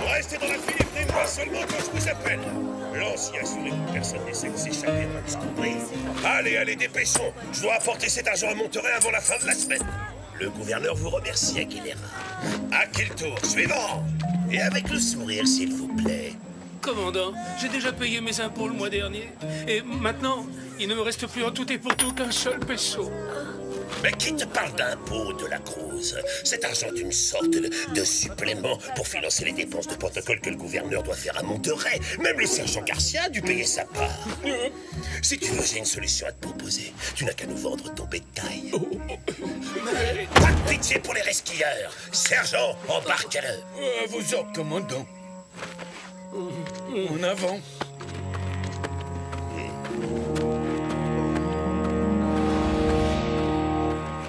Restez dans la file et venez-moi seulement quand je vous appelle. Lancier, assurez-vous que personne n'essaie de s'échapper avant de se couper. Allez, allez, dépêchons. Je dois apporter cet argent à Monterey avant la fin de la semaine. Le gouverneur vous remercie, Aguilera. À quel tour? Suivant. Et avec le sourire, s'il vous plaît. Commandant, j'ai déjà payé mes impôts le mois dernier. Et maintenant, il ne me reste plus en tout et pour tout qu'un seul peso. Mais qui te parle d'impôts, de la Cruz? Cet argent est une sorte de supplément pour financer les dépenses de protocole que le gouverneur doit faire à Monterey. Même le sergent Garcia a dû payer sa part. Si tu veux, j'ai une solution à te proposer. Tu n'as qu'à nous vendre ton bétail. Pas de pitié pour les resquilleurs. Sergent, embarque-le. À vos ordres, commandant. En avant.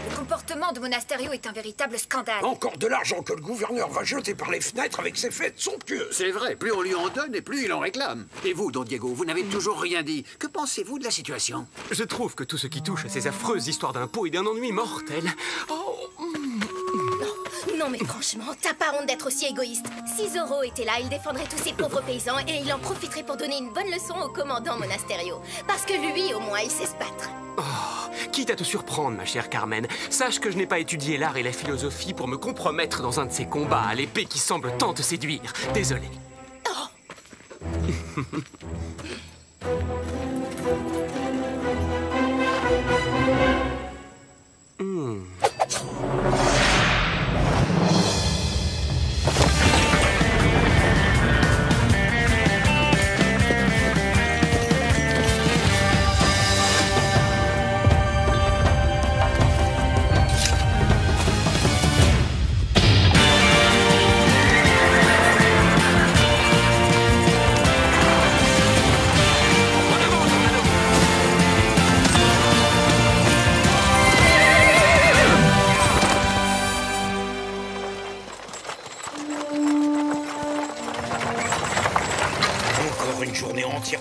Le comportement de Monasterio est un véritable scandale. Encore de l'argent que le gouverneur va jeter par les fenêtres avec ses fêtes somptueuses. C'est vrai, plus on lui en donne et plus il en réclame. Et vous, Don Diego, vous n'avez toujours rien dit. Que pensez-vous de la situation? Je trouve que tout ce qui touche à ces affreuses histoires d'impôts est d'un ennui mortel. Non mais franchement, t'as pas honte d'être aussi égoïste. Si Zorro était là, il défendrait tous ces pauvres paysans et il en profiterait pour donner une bonne leçon au commandant Monasterio. Parce que lui, au moins, il sait se battre. Quitte à te surprendre, ma chère Carmen, sache que je n'ai pas étudié l'art et la philosophie pour me compromettre dans un de ces combats à l'épée qui semble tant te séduire. Désolé.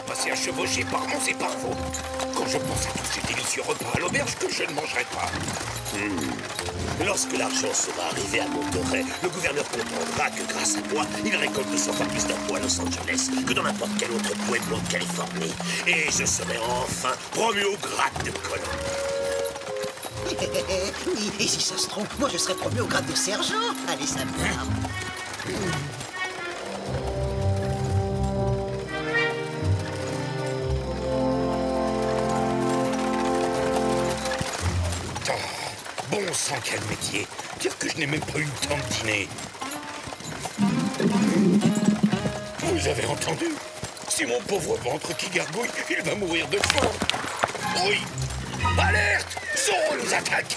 Passé à chevaucher par mons et par vous. Quand je pense à tous ces délicieux repas à l'auberge que je ne mangerai pas. Lorsque l'argent sera arrivé à Monterey, le gouverneur comprendra que grâce à moi, il récolte 200 fois plus d'impôts à Los Angeles que dans n'importe quel autre pueblo de Californie. Et je serai enfin promu au grade de colonel. Et si ça se trompe, moi je serais promu au grade de sergent. Allez, ça me part. Bon sang, quel métier! Dire que je n'ai même pas eu le temps de dîner. Vous avez entendu? C'est mon pauvre ventre qui gargouille, il va mourir de faim. Oui! Alerte! Zorro nous attaque!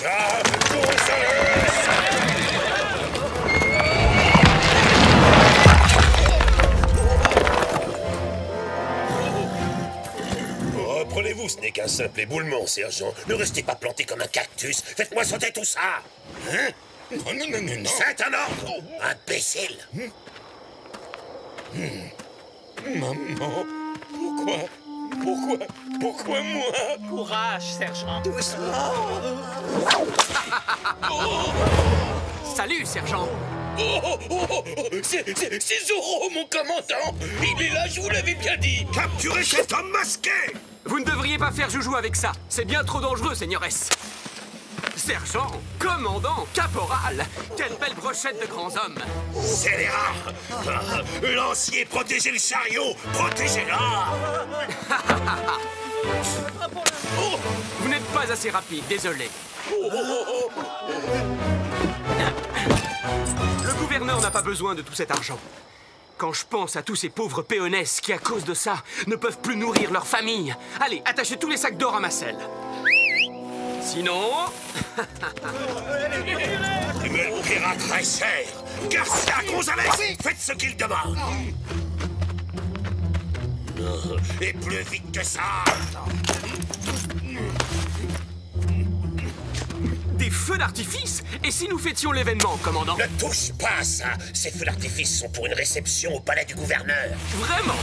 Reprenez-vous, ce n'est qu'un simple éboulement, sergent. Ne restez pas planté comme un cactus. Faites-moi sauter tout ça. Hein? Non, non, non, non, non. C'est un ordre, imbécile. Maman, pourquoi moi? Courage, sergent. Doucement. Salut, sergent. C'est Zorro, mon commandant. Il est là, je vous l'avais bien dit. Capturez cet homme masqué. Vous ne devriez pas faire joujou avec ça. C'est bien trop dangereux, seigneuresse. Sergent, commandant, caporal. Quelle belle brochette de grands hommes. Scélérat. Lancier, protégez le chariot. Protégez-la. Vous n'êtes pas assez rapide, désolé. Le gouverneur n'a pas besoin de tout cet argent. Quand je pense à tous ces pauvres péonesses qui, à cause de ça, ne peuvent plus nourrir leur famille. Allez, attachez tous les sacs d'or à ma selle. Sinon... Tu me le paieras très cher. Garcia, Gonzalez, faites ce qu'il demande. Et plus vite que ça. Des feux d'artifice? Et si nous fêtions l'événement, commandant? Ne touche pas à ça. Ces feux d'artifice sont pour une réception au palais du gouverneur. Vraiment?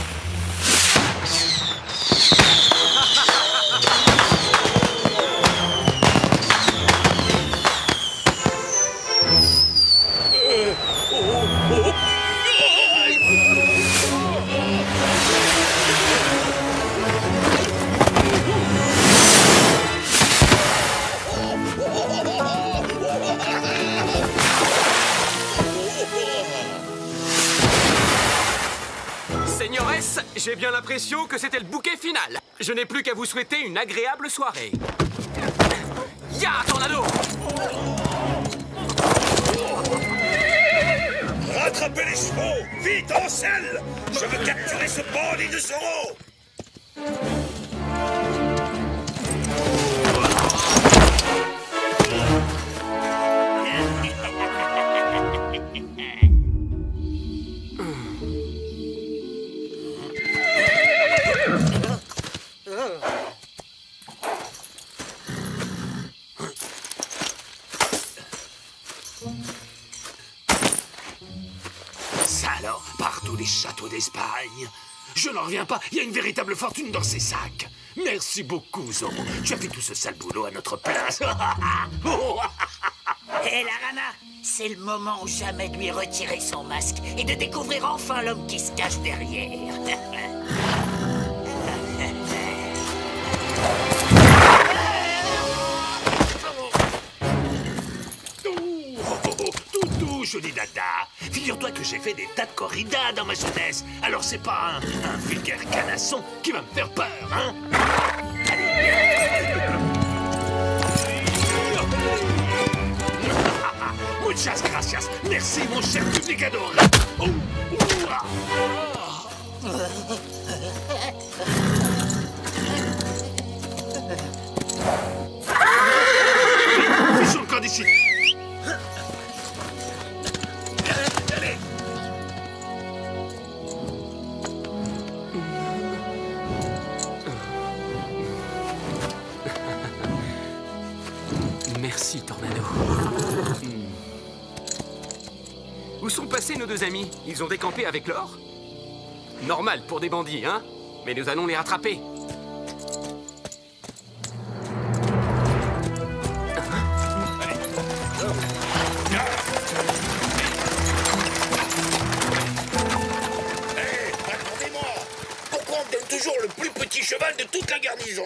Seigneuresse, j'ai bien l'impression que c'était le bouquet final. Je n'ai plus qu'à vous souhaiter une agréable soirée. Ya, Tornado! Rattrapez les chevaux! Vite, en selle! Je veux capturer ce bandit de Zoro! Ça alors, partout les châteaux d'Espagne. Je n'en reviens pas, il y a une véritable fortune dans ces sacs. Merci beaucoup, Zoro. Tu as fait tout ce sale boulot à notre place. Hé, Larana, c'est le moment ou jamais de lui retirer son masque et de découvrir enfin l'homme qui se cache derrière. Toutou, joli dada. Figure-toi que j'ai fait des tas de corridas dans ma jeunesse. Alors c'est pas un vulgaire canasson qui va me faire peur, hein? Muchas gracias. Merci, mon cher public adoré. Fichons le camp d'ici. Allez. Merci, Tornado. Où sont passés nos deux amis? Ils ont décampé avec l'or? Normal pour des bandits, hein? Mais nous allons les rattraper. Hé, attendez-moi! Pourquoi on me donne toujours le plus petit cheval de toute la garnison?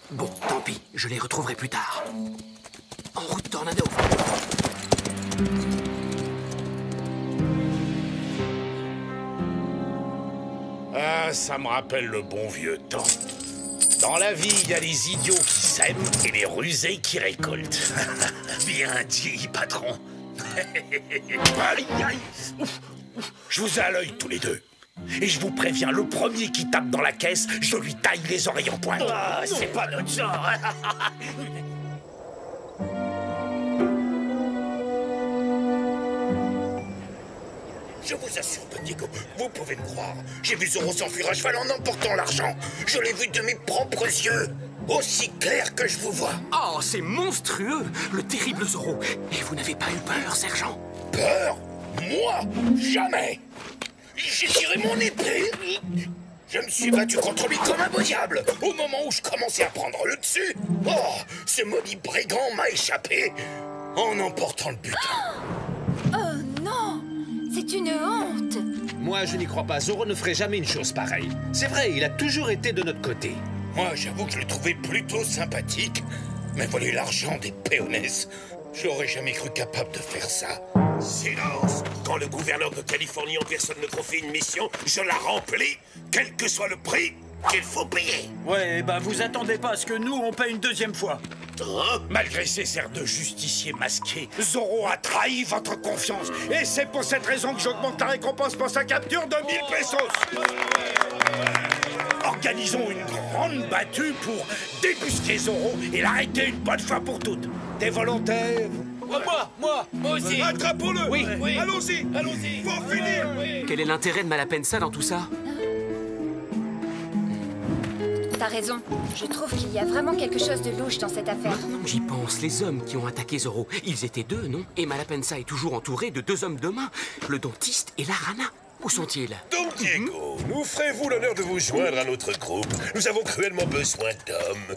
Bon, tant pis, je les retrouverai plus tard. En route, Tornado. Ah, ça me rappelle le bon vieux temps. Dans la vie, il y a les idiots qui sèment et les rusés qui récoltent. Bien dit, patron. Aïe, aïe. Ouf, ouf. Je vous ai à l'œil tous les deux. Et je vous préviens, le premier qui tape dans la caisse, je lui taille les oreilles en pointe. Ah, c'est pas notre genre. Je vous assure, Don Diego, vous pouvez me croire. J'ai vu Zoro s'enfuir à cheval en emportant l'argent. Je l'ai vu de mes propres yeux. Aussi clair que je vous vois. Oh, c'est monstrueux, le terrible Zoro. Et vous n'avez pas eu peur, sergent? Peur? Moi? Jamais. J'ai tiré mon épée. Je me suis battu contre lui comme un beau diable. Au moment où je commençais à prendre le dessus, oh, ce maudit brigand m'a échappé en emportant le butin. Oh non! C'est une honte! Moi, je n'y crois pas. Zoro ne ferait jamais une chose pareille. C'est vrai, il a toujours été de notre côté. Moi, j'avoue que je le trouvais plutôt sympathique. Mais voler l'argent des péonesses, je l'aurais jamais cru capable de faire ça. Silence! Quand le gouverneur de Californie en personne me confie une mission, je la remplis, quel que soit le prix qu'il faut payer. Ouais, bah vous attendez pas à ce que nous, on paye une deuxième fois. Malgré ses airs de justicier masqué, Zoro a trahi votre confiance. Et c'est pour cette raison que j'augmente la récompense pour sa capture de 1000 pesos. Organisons une grande battue pour débusquer Zoro et l'arrêter une bonne fois pour toutes. Des volontaires? Moi aussi. Attrapons-le! Oui, oui. Allons-y! Allons-y. Faut finir! Quel est l'intérêt de Malapensa dans tout ça? T'as raison. Je trouve qu'il y a vraiment quelque chose de louche dans cette affaire. Maintenant que j'y pense, les hommes qui ont attaqué Zoro, ils étaient deux, non? Et Malapensa est toujours entouré de deux hommes de main, le dentiste et la rana. Où sont-ils? Don Diego, nous ferez-vous l'honneur de vous joindre à notre groupe? Nous avons cruellement besoin d'hommes.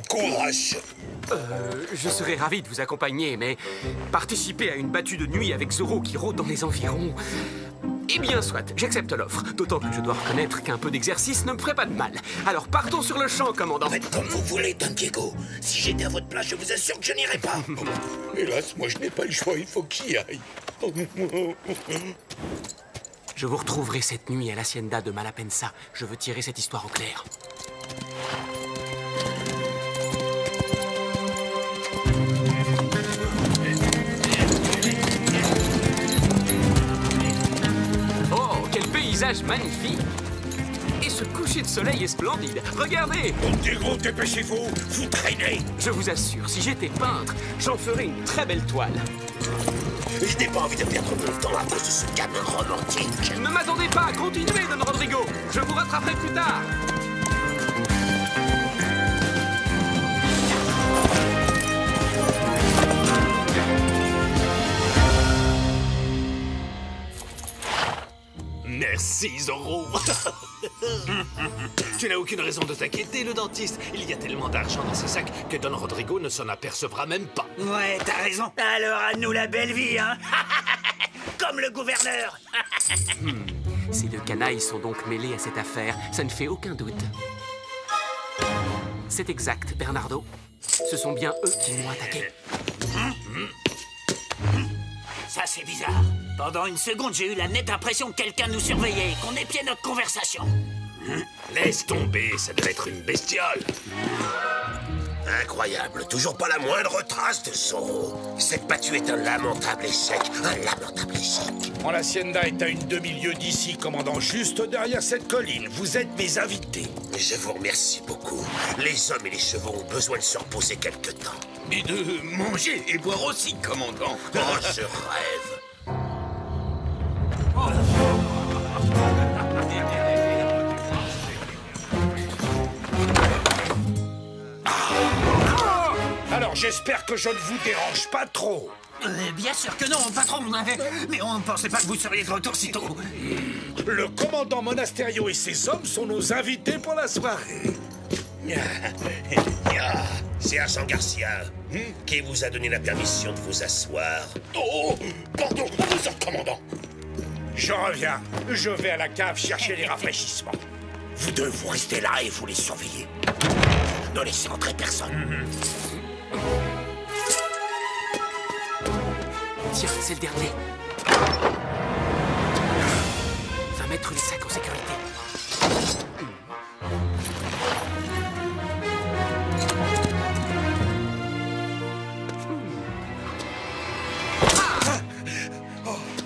Courage! Je serais ravi de vous accompagner, mais participer à une battue de nuit avec Zoro qui rôde dans les environs... Eh bien, soit, j'accepte l'offre. D'autant que je dois reconnaître qu'un peu d'exercice ne me ferait pas de mal. Alors partons sur le champ, commandant. Faites comme vous voulez, Don Diego. Si j'étais à votre place, je vous assure que je n'irais pas. Hélas, moi je n'ai pas le choix, il faut qu'il y aille. Je vous retrouverai cette nuit à l'hacienda de Malapensa. Je veux tirer cette histoire au clair. Oh, quel paysage magnifique! Et ce coucher de soleil est splendide. Regardez! Don Diego, dépêchez-vous, vous traînez. Je vous assure, si j'étais peintre, j'en ferais une très belle toile. Je n'ai pas envie de perdre mon temps à cause de ce gamin romantique. Ne m'attendez pas, continuez, Don Rodrigo. Je vous rattraperai plus tard. Merci, Zorro. Tu n'as aucune raison de t'inquiéter, le dentiste. Il y a tellement d'argent dans ces sacs que Don Rodrigo ne s'en apercevra même pas. Ouais, t'as raison. Alors à nous la belle vie, hein. Comme le gouverneur. Ces deux canailles sont donc mêlés à cette affaire, ça ne fait aucun doute. C'est exact, Bernardo. Ce sont bien eux qui m'ont attaqué. Ça, c'est bizarre. Pendant une seconde, j'ai eu la nette impression que quelqu'un nous surveillait et qu'on épiait notre conversation. Laisse tomber, ça doit être une bestiole. Incroyable, toujours pas la moindre trace de Zorro. Cette battue est un lamentable échec, Mon hacienda est à une demi-lieue d'ici, commandant, juste derrière cette colline. Vous êtes mes invités. Je vous remercie beaucoup. Les hommes et les chevaux ont besoin de se reposer quelque temps. Et de manger et boire aussi, commandant. Oh, je rêve. Alors j'espère que je ne vous dérange pas trop. Bien sûr que non, patron. Mais on ne pensait pas que vous seriez de retour si tôt. Le commandant Monasterio et ses hommes sont nos invités pour la soirée. Sergent Garcia, qui vous a donné la permission de vous asseoir? Oh, pardon, vous êtes commandant. Je reviens. Je vais à la cave chercher les rafraîchissements. Vous deux, vous restez là et vous les surveillez. Ne laissez entrer personne. Tiens, c'est le dernier. Va mettre les sacs en sécurité.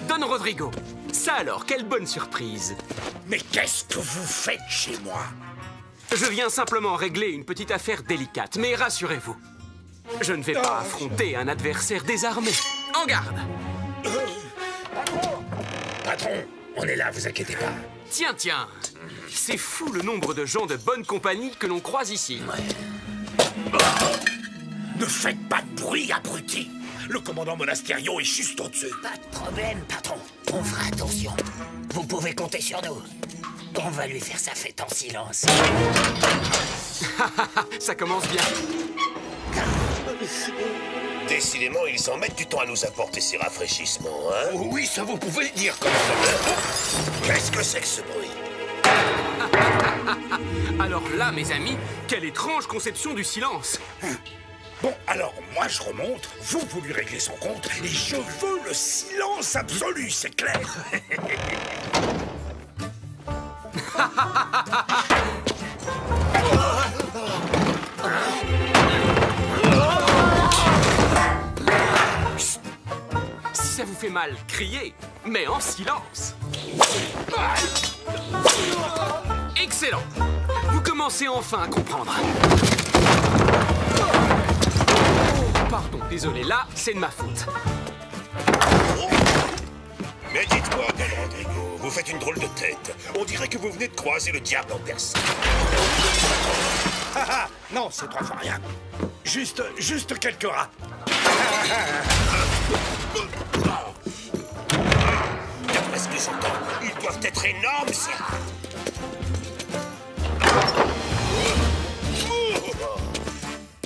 Don Rodrigo. Ça alors, quelle bonne surprise. Mais qu'est-ce que vous faites chez moi? Je viens simplement régler une petite affaire délicate, mais rassurez-vous, je ne vais pas affronter un adversaire désarmé. En garde! Patron, on est là, vous inquiétez pas. Tiens, tiens, c'est fou le nombre de gens de bonne compagnie que l'on croise ici. Ne faites pas de bruit, abruti. Le commandant Monasterio est juste au-dessus. Pas de problème, patron. On fera attention. Vous pouvez compter sur nous. On va lui faire sa fête en silence. Ça commence bien. Décidément, ils s'en mettent du temps à nous apporter ces rafraîchissements, hein? Oui, ça vous pouvez le dire, commandant. Qu'est-ce que c'est que ce bruit? Alors là, mes amis, quelle étrange conception du silence. Bon, alors, moi, je remonte, vous lui réglez son compte, et je veux le silence absolu, c'est clair. Si ça vous fait mal, criez, mais en silence. Excellent. Vous commencez enfin à comprendre. Pardon, désolé, là, c'est de ma faute. Mais dites-moi, Don Rodrigo, vous faites une drôle de tête. On dirait que vous venez de croiser le diable en personne. Non, c'est trois fois rien. Juste quelques rats. D'après ce que j'entends, ils doivent être énormes, ces rats.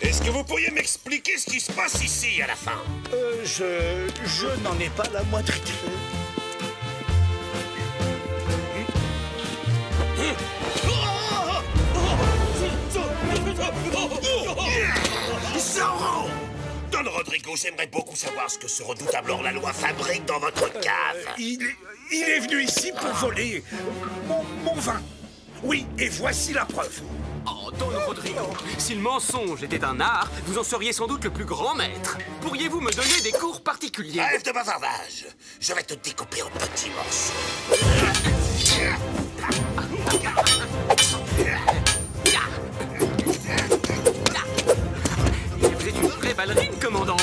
Est-ce que vous pourriez m'expliquer ce qui se passe ici, à la fin? Je n'en ai pas la moindre idée. Zorro! Don Rodrigo, j'aimerais beaucoup savoir ce que ce redoutable hors-la-loi fabrique dans votre cave. Il est venu ici pour voler mon vin. Oui, et voici la preuve. Oh, Don Rodrigo, si le mensonge était un art, vous en seriez sans doute le plus grand maître. Pourriez-vous me donner des cours particuliers? Rêve de bavardage. Je vais te découper en petits morceaux. Vous êtes une vraie ballerine, commandant.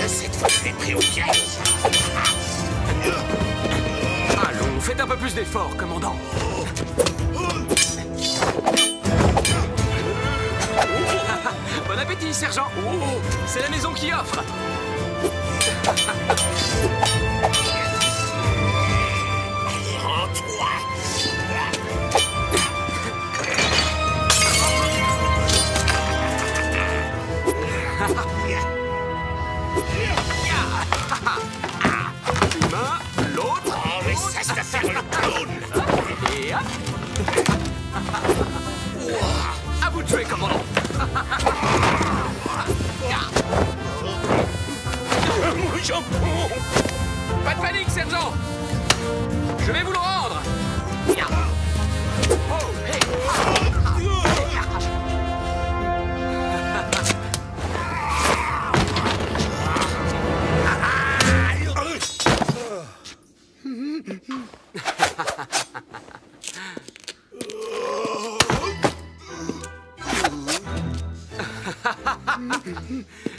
Cette fois, je l'ai pris au piège. Allons, faites un peu plus d'efforts, commandant. Bon appétit, sergent. C'est la maison qui offre. Allez, rends-toi. Une main, l'autre. Oh, mais cesse de faire le clown. Et hop. À vous de jouer, commandant. Mon jambon! Pas de panique, sergent. Je vais vous le rendre. Oh, hey.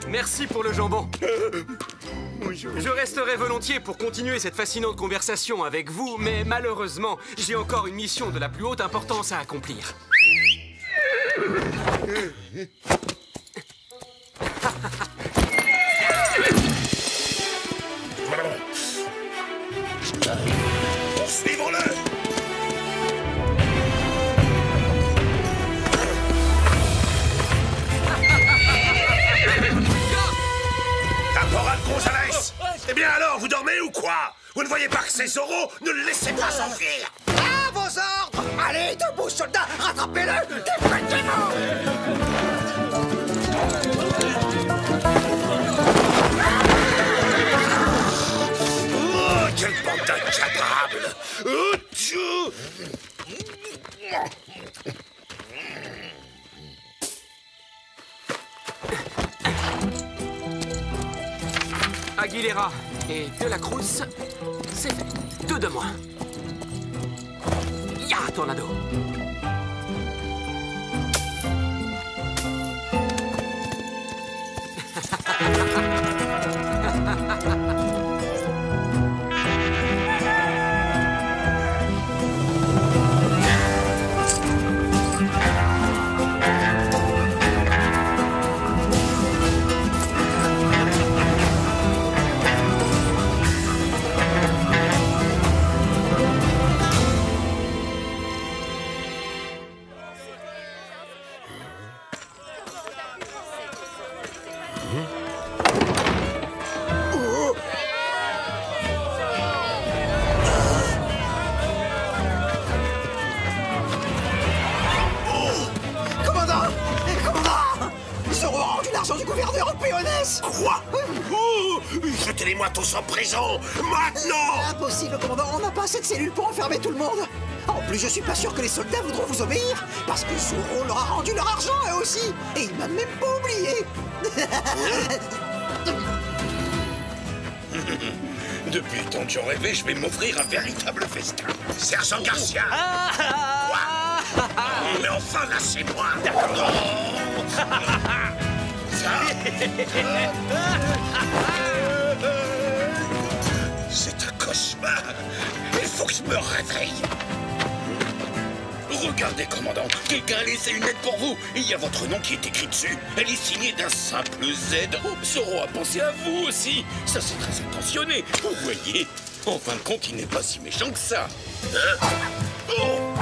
Merci pour le jambon. Je resterai volontiers pour continuer cette fascinante conversation avec vous, mais malheureusement, j'ai encore une mission de la plus haute importance à accomplir. Suivons-le. Caporal Gonzalez! Eh bien alors, vous dormez ou quoi? Vous ne voyez pas que c'est Zorro? Ne le laissez pas s'enfuir! À vos ordres! Allez, debout, soldats! Rattrapez-le! Dépêchez-vous! Oh, quelle bande d'incapables! Oh, tchou! Aguilera et De la Cruz, c'est fait. 2 de moins. Ya, tornado. Quoi? Oh, jetez-les-moi tous en prison, maintenant! Impossible, commandant, on n'a pas assez de cellules pour enfermer tout le monde. En plus, je suis pas sûr que les soldats voudront vous obéir, parce que Zorro leur a rendu leur argent, eux aussi. Et il m'a même pas oublié. Depuis le temps que j'en rêvais, je vais m'offrir un véritable festin. Sergent Garcia! Mais enfin, Enfin, lâchez-moi. D'accord. C'est un cauchemar. Il faut que je me réveille. Regardez, commandant, quelqu'un a laissé une lettre pour vous. Il y a votre nom qui est écrit dessus. Elle est signée d'un simple Z. Oh, Zoro a pensé à vous aussi. Ça, c'est très intentionné. Vous voyez, en fin de compte, il n'est pas si méchant que ça. Hein? Oh.